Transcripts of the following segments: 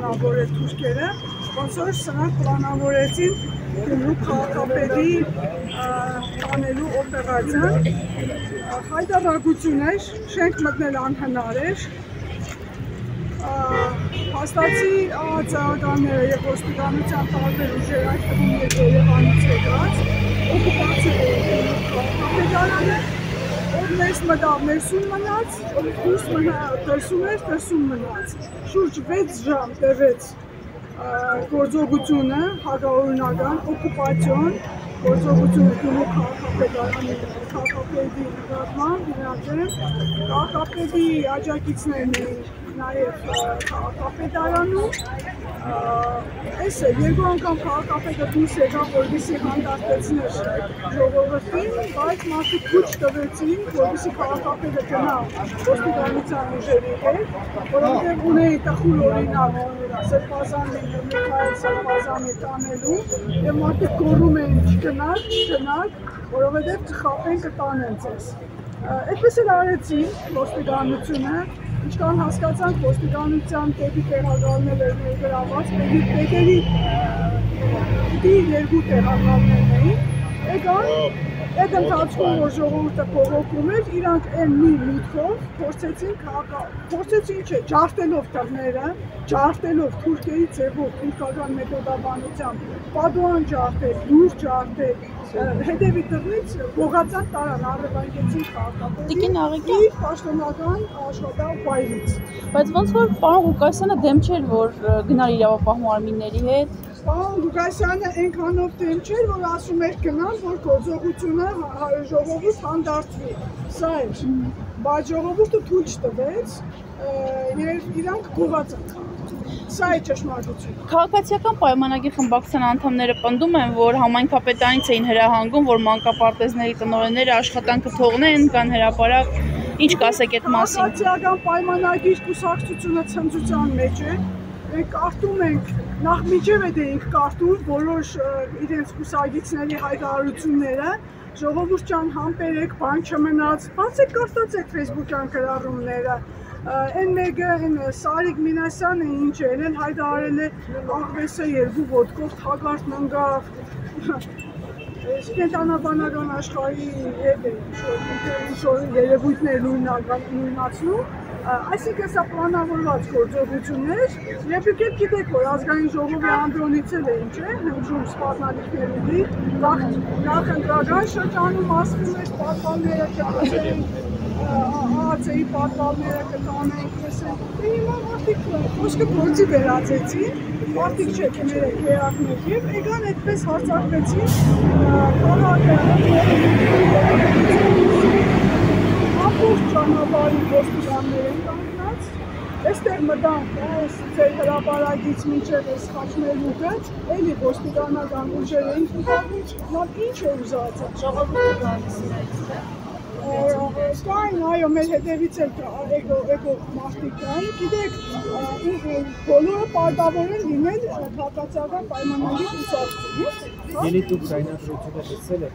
Նավորել թուրքերը, ոնց որ սրանք պլանավորեցին Գյումրու քաղաքապետի անելու օպերացիան, հայտարարություն էր, շենք մտնել անհնար էր, հաստատի ԱԱԾ-ականները և ոստիկանության տարբեր ուժեր, այդ թվում և Երևանից եկած, օկուպացիա քաղաքապետարանը, ով մեզ մտավ ներսում մնաց, ով դուրս դրսում էր, դրսում մնաց, շուրջ 6 ժամ տևեց գործողությունը, հակաօրինական, օկուպացիոն գործողությունը Գյումրու քաղաքապետարանի քաղաքապետի նկատմամբ, քաղաքապետի աջակիցներն էին նաև քաղաքապետարանում, այս է, երկու անգամ քաղաքապետը դուրս եկավ, որպեսզի հանդարտեցներ ժողովրդին, բայց մարդիկ քուչ տվեցին, որպեսզի քաղաքապետը գնա ոստիկանության ուժերի հետ, որովհետև ունեի տխուր օրինակ Սրբազանի և Միքայել Սրբազանի տանելու և մարդիկ գոռում էին չգնաք, որովհետև չխաբեն կտանեն ձեզ։ Այդպես էլ արեցին ոստիկանությունը, ինչքան հասկացանք ոստիկանության դեպի տեղակալներ էր ներգրավված, պետերի երկու տեղակալներ էին, եկան, այդ ընթացքում որ ժողովուրդը բողոքում էր, իրանք այն մի միտքով փորձեցին ջարդելով տղները, ջարդելով թուրքերի ձևով, թուրքական մեթոդաբանությամբ, պատուհան ջարդել, դուր ջարդել, հետևի տղնից բողացան տարան, առևանգեցին քաղաքապետին իր պաշտոնական աշխատող վայրից։ Բայց ոնց որ պարոն Ղուկասյանը դեմ չէր, որ գնար իրավապահում արմինների հետ։ Պարոն Ղուկասյանը այնքանով դեմ չէր, որ ասում էր գնան, որ գործողությունը ժողովուրդ հանդարտվի։ Սա էր, բայց ժողովուրդը թույլ չտվեց և իրանք գոված են քաղաքացիական։ Սա է ճշմարտությունը։ Քաղաքացիական պայմանագիր խմբակցության անդամները պնդում են, որ համայնքապետարանից էին հրահանգում, որ մանկապարտեզների տնօրենները աշխատանքը թողնեն, կան հրապարակ, ինչ կասեք այդ մասին։ Քաղաքացիական պայմանագիր կուսակցությունը ցնծության մեջ է։ Մենք կարդում ենք, նախ մինչև այդ էինք կարդում բոլոր իրենց կուսակիցների հայտարարությունները, ժողովուրդ ջան համբերեք, բան չմնաց, բացեք կարդացեք Facebook-յան գրառումները։ Այն մեկը, Սարիկ Մինասյանը ինչ է, էլ հայտարարել է աղվեսը երկու ոտքով թագարդն ընկավ, կենտրոնաբանական աշխարհի հետ է ինչ-որ երևույթներ նույնացնում, այսինքն սա պլանավորված գործողություններ, և դուք էլ գիտեք, որ ազգային ժողովի անդրոնից էլ է ինչ է, հնչում սպառնալիքների, նախընտրական շրջանում ասվում էր պատվալները կտանենք, ԱԱԾ-ի պատվալները կտանենք, հիմա մարդիկ խոսքը գործի վերածեցին, մարդիկ չէ կներեք երակներ և եկան այդպես հարցակվեցին քաղաքը ամբողջ ճանապարհի ոստիկաններ են կանգնած, այստեղ մտանք ձեր հրապարակից մինչև այս խաչմերուկը, էլի ոստիկանական ուժեր էին կանգնում, ինչ է ուզած ժողովուրդը գալիս է այստեղ։ Կային, այո, մեր հետևից էլ եկող մարդիկ կային, գիտեք, բոլորը պարտավոր են լինել քաղաքացիական պայմանների կուսակցություն։ Ելի դուք ձայնագրությունը լսել եք,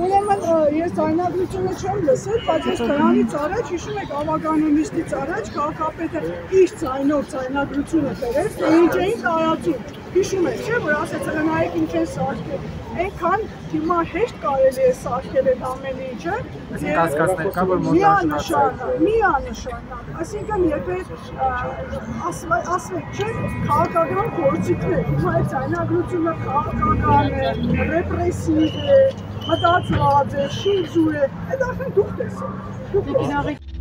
Ուրեմն ես ձայնագրությունը չեմ լսել, բայց ես դրանից առաջ, հիշում եք ավականոնիստից առաջ քաղաքապետը իր ձայնով ձայնագրությունը բերեց, թե ինչ էին տարածում։ Հիշում եք, չէ, որ ասեց նայեք ինչ են սարքել, այնքան հիմա հեշտ կարելի է սարքել այդ ամեն ինչը, միանշանակ, այսինքն եթե ասվեք, չէ, քաղաքական գործիքներ, հիմա այդ ձայնագրությունը քաղաքական է, ռեպրեսիվ է, մտածված է, շինձու է, այդ արդեն դուք տեսեք։